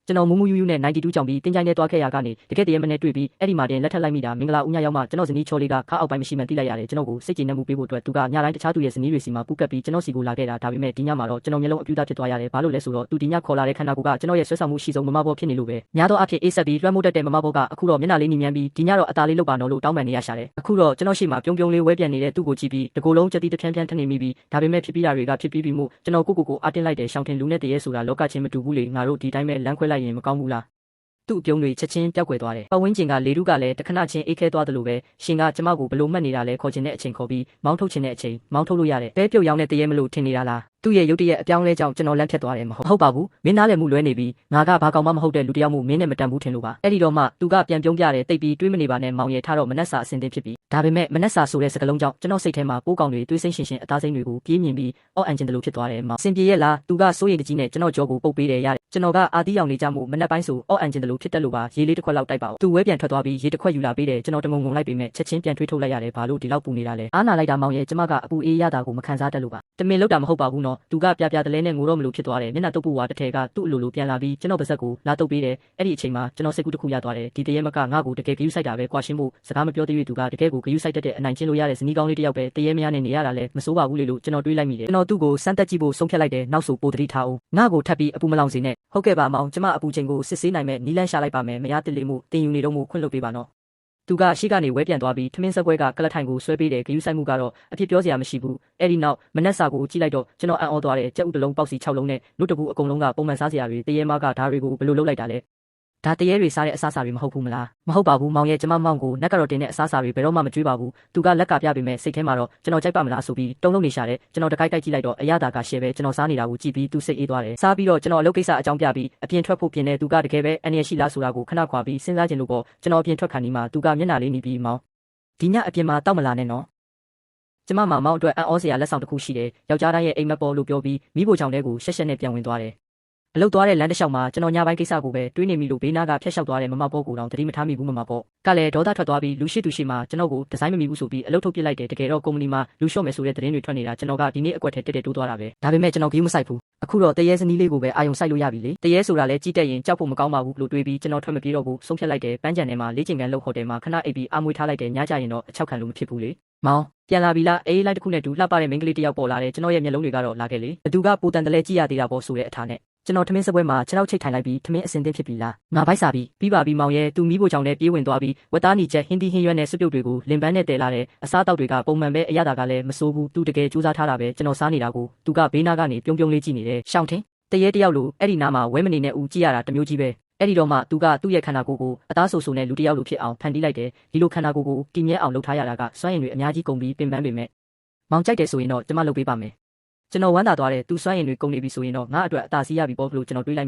ကျွန်တော်မူးမူးယူးယူးနဲ့92ကြောင်ပြီးတင်းကြိုင်းနဲ့တွားခဲ့ရကနေတကယ်တည်းမနဲ့တွေ့ပြီးအဲ့ဒီမှာတင်လက်ထပ်လိုက်မိတာမင်္ဂလာဦးညရောက်မှကျွန်တော်ဇနီးချောလေးကခါအောက်ပိုင်းမရှိမှသိလိုက်ရတယ်ကျွန်တော်ကိုစိတ်ကြည်နက်မှုပေးဖို့အတွက်သူကညတိုင်းတခြားသူရဲ့ဇနီးတွေစီမှာပူကပ်ပြီးကျွန်တော်စီကိုလာခဲ့တာဒါပေမဲ့ဒီညမှာတော့ကျွန်တော်မျိုးလုံးအပြူသားဖြစ်သွားရတယ်ဘာလို့လဲဆိုတော့သူဒီညခေါ်လာတဲ့ခန္ဓာကိုယ်ကကျွန်တော်ရဲ့ဆွဲဆောင်မှုရှိဆုံးမမဘောဖြစ်နေလို့ပဲများသောအားဖြင့်အေးဆက်ပြီးလွှမ်းမိုးတတ်တဲ့မမဘောကအခုတော့မျက်နှာလေးညင်မြန်းပြီးဒီညတော့အသားလေးလောက်ပါနော်လို့တောင်းပန်နေရရှာတယ်အခုတော့ကျွန်တော်ရှိမှာပြုံးပြုံးလေးဝဲပြန်နေတဲ့သူ့ကိုကြည့်ပြီးတကိုယ်လုံးကြက်တိတဖြန်းဖြန်းထနေမိပြီးဒါပေမဲ့ဖြစ်ပြီးတာတွေကဖြစ်ပြီးပြီမို့ကျွန်တော်ကိုအားတင်းလိုက်တယ်ရှောင်းထင်လူနဲ့တရေဆိုတာလောကချင်းမတူဘူးလေငါတို့ဒီတိုင်းပဲလမ်းခွဲလိုက်ရင်မကောင်းဘူးလားသူ့အပြုံးတွေချက်ချင်းပျောက်ကွယ်သွားတယ်ပတ်ဝန်းကျင်ကလေထုကလည်းတခဏချင်းအေးခဲသွားတယ်လို့ပဲရှင်ကကျမကိုဘလို့မှတ်နေတာလဲခေါ်ချင်တဲ့အချိန်ခေါ်ပြီးမောင်းထုတ်ချင်တဲ့အချိန်မောင်းထုတ်လို့ရတယ်ပဲပြုတ်ရောင်းတဲ့တရေမလို့ထင်နေတာလားသူ့ရဲ့ရုပ်တရက်အပြောင်းလဲကြောင့်ကျွန်တော်လန့်ဖြတ်သွားတယ်မဟုတ်ပါဘူးမင်းနားလည်းမှုလွဲနေပြီးငါကဘာကောင်မှမဟုတ်တဲ့လူတယောက်မို့မင်းနဲ့မတန်ဘူးထင်လို့ပါအဲ့ဒီတော့မှသူကပြန်ပြုံးပြတယ်တိတ်ပြီးတွေးမနေပါနဲ့မောင်ရထားတော့မနှက်စာအစင်တင်ဖြစ်ပြီးဒါပေမဲ့မနှက်စာဆိုတဲ့စကားလုံးကြောင့်ကျွန်တော်စိတ်ထဲမှာပိုးကောင်တွေတွေးစိမ့်ရှင်အသားစိမ့်တွေကိုပြေးမြင်ပြီးအော့အန်ဂျင်တလို့ဖြစ်သွားတယ်မောင်စင်ပြေရဲ့လားသူကစိုးရိမ်တကြီးနဲ့ကျွန်တော်ကြောကိုပုတ်ပေးတယ်ရတယ်ကျွန်တော်ကအာတီးရောင်နေကြမှုမနှက်ပိုင်းဆိုအော့အန်ဂျင်တလို့ဖြစ်တက်လို့ပါရေလေးတစ်ခွက်လောက်တိုက်ပါဦးသူဝဲပြန်ထွက်သွားပြီးရေတစ်ခွက်ယူလာပေးတယ်ကျွန်တော်တငုံငုံလိုက်ပေးမဲ့ချက်ချင်းပြန်ထွေးထုတ်လိုက်ရတယ်ဘာလို့ဒီလောက်ပူနေတာလဲအားနာလိုက်တာမောင်ရဲ့ကျမကအပူအေးရတာကိုမခံစားတတ်လို့ပါတမင်လောက်တာမဟုတ်ပါဘူးနော်သူကပြတလဲနဲ့ငိုတော့မလို့ဖြစ်သွားတယ်မျက်နှာတုပ်ပူဝါတစ်ထည်ကသူ့အလိုလိုပြန်လာပြီးကျွန်တော်ပါဇက်ကိုလာတုပ်ပေးတယ်အဲ့ဒီအချိန်မှာကျွန်တော်စိတ်ကူးတစ်ခုရသွားတယ်ဒီတရေမကငါ့ကိုတကယ်ဂရုစိုက်တာပဲကွာရှင်းဖို့စကားမပြောသေးသူကတကယ်ကိုဂရုစိုက်တတ်တဲ့အနိုင်ကျင့်လို့ရတဲ့ဇနီးကောင်းလေးတစ်ယောက်ပဲတရေမရနဲ့နေရတာလဲမစိုးပါဘူးလေလို့ကျွန်တော်တွေးလိုက်မိတယ်ကျွန်တော်သူ့ကိုစမ်းတက်ကြည့်ဖို့ဆုံးဖြတ်လိုက်တယ်နောက်ဆိုပိုတတိထားအောင်ငါ့ကိုထပ်ပြီးအပူမလောင်စေနဲ့ဟုတ်ကဲ့ပါမောင်ကျမအပူချိန်ကိုစစ်ဆေးနိုင်မဲ့နီးလန်းရှာလိုက်ပါမယ်မရတစ်လေးမှုတင်ယူနေတော့မှုခွင့်လွှတ်ပေးပါနော်သူကရှေ့ကနေဝဲပြန်သွားပြီးထမင်းစက်ပွဲကကလထိုင်ကိုဆွဲပေးတယ်ဂယူးဆိုင်မှုကတော့အဖြစ်ပြောစရာမရှိဘူးအဲ့ဒီနောက်မနက်စာကိုကြည့်လိုက်တော့ကျွန်တော်အံ့ဩသွားတယ်ကြက်ဥတစ်လုံးပေါက်စီ6လုံးနဲ့နှုတ်တပူအကုန်လုံးကပုံမှန်စားစရာတွေတရေမကဓာတွေကိုဘယ်လိုလုပ်လိုက်တာလဲဒါတရေတွေစားတဲ့အစားအစာတွေမဟုတ်ဘူးမလားမဟုတ်ပါဘူးမောင်ရဲ့ကျမမောင်ကိုနက်ကတော့တင်တဲ့အစားအစာတွေဘယ်တော့မှမကြွေးပါဘူးသူကလက်ကပြပေးမဲ့စိတ်ထဲမှာတော့ကျွန်တော်ကြိုက်ပါမလားဆိုပြီးတုံးလုံးနေရှာတယ်ကျွန်တော်တကိုက်တိုက်ကြည့်လိုက်တော့အရသာကရှယ်ပဲကျွန်တော်စားနေတာကိုကြည့်ပြီးသူစိတ်အေးသွားတယ်စားပြီးတော့ကျွန်တော်အလုပ်ကိစ္စအကြောင်းပြပြီးအပြင်ထွက်ဖို့ပြင်နေသူကတကယ်ပဲအန်ရရှိလားဆိုတာကိုခဏခွာပြီးစဉ်းစားကြည့်လို့ပေါ့ကျွန်တော်အပြင်ထွက်ခါနီမှာသူကမျက်နှာလေးနီးပြီးမောင်ဒီညအပြင်မှာတောက်မလာနဲ့နော်ကျမမောင်အတွက်အံ့ဩစရာလက်ဆောင်တစ်ခုရှိတယ်ယောက်ျားတိုင်းရဲ့အိမ်မက်ပေါ်လို့ပြောပြီးမိဖို့ချောင်တဲ့ကိုရှက်ရှက်နဲ့ပြန်ဝင်သွားတယ်အလုတ်သွားတဲ့လမ်းတစ်လျှောက်မှာကျွန်တော်ညပိုင်းကိစ္စကိုပဲတွေးနေမိလို့ဘေးနားကဖျက်လျှောက်သွားတဲ့မမပေါ့ကိုတော့တတိမထားမိဘူးမမပေါ့ကလည်းဒေါသထွက်သွားပြီးလူရှိသူရှိမှကျွန်တော်ကိုဒီဇိုင်းမမီဘူးဆိုပြီးအလုတ်ထုတ်ပစ်လိုက်တယ်တကယ်တော့ကုမ္ပဏီမှာလူလျှော့မယ်ဆိုတဲ့သတင်းတွေထွက်နေတာကျွန်တော်ကဒီနေ့အကွက်ထဲတက်တိုးသွားတာပဲဒါပေမဲ့ကျွန်တော်ဂရုမစိုက်ဘူးအခုတော့တရေစနီးလေးကိုပဲအာယုံစိုက်လို့ရပြီလေတရေဆိုတာလဲကြီးတက်ရင်ကြောက်ဖို့မကောင်းပါဘူးလို့တွေးပြီးကျွန်တော်ထွက်မပြေတော့ဘူးဆုံးဖြတ်လိုက်တယ်ပန်းကြံထဲမှာလေးချိန်ကန်လှုပ်ဟိုတယ်မှာခဏအိပ်ပြီးအာမွေထားလိုက်တယ်ညကြရင်တော့အချောက်ခံလို့မဖြစ်ဘူးလေမောင်ပြန်လာပြီလားအေးလိုက်တစ်ခုနဲ့တူလှပတဲ့မိန်းကလေးတစ်ယောက်ပေါ်လာတယ်ကျွန်တော်ရဲ့မျက်လုံးတွေကတော့လာခဲ့လေဘသူကပူတန်တလဲကြည့်ရသေးတာပေါ့ဆိုတဲ့အထားနဲ့ကျွန်တော်ထမင်းစပွဲမှာခြေထောက်ချိတ်ထိုင်လိုက်ပြီးထမင်းအစင်သင့်ဖြစ်ပြီလားငါပိုက်စားပြီးပါပြီမောင်ရဲ့သူမိဖို့ကြောင့်လည်းပြေးဝင်သွားပြီးဝက်သားနီချက်ဟင်းသီးဟင်းရွက်နဲ့စွပ်ပြုတ်တွေကိုလင်ပန်းနဲ့တဲလာတယ်အစားတောက်တွေကပုံမှန်ပဲအရသာကလည်းမစိုးဘူးသူတကယ်စူးစမ်းထားတာပဲကျွန်တော်စားနေတာကိုသူကဘေးနားကနေပြုံးပြုံးလေးကြည့်နေတယ်ရှောင်းထင်းတရေတယောက်လိုအဲ့ဒီနားမှာဝဲမနေနဲ့ဦးကြည့်ရတာတမျိုးကြီးပဲအဲ့ဒီတော့မှသူကသူ့ရဲ့ခန္ဓာကိုယ်ကိုအသားဆူဆူနဲ့လူတယောက်လိုဖြစ်အောင်ဖန်တီးလိုက်တယ်ဒီလိုခန္ဓာကိုယ်ကိုတည်မြဲအောင်လုပ်ထားရတာကစွမ်းရည်တွေအများကြီးကုန်ပြီးပင်ပန်းပေမဲ့မောင်ကြိုက်တယ်ဆိုရင်တော့ကျမလုပ်ပေးပါမယ်ကျွန်တော်ဝမ်းသာသွားတယ်သူစွမ်းရည်တွေကုန်နေပြီဆိုရင်တော့ငါအတွက်အသာစီးရပြီပေါ့လို့ကျွန်တော်တွေးလိုက်မိ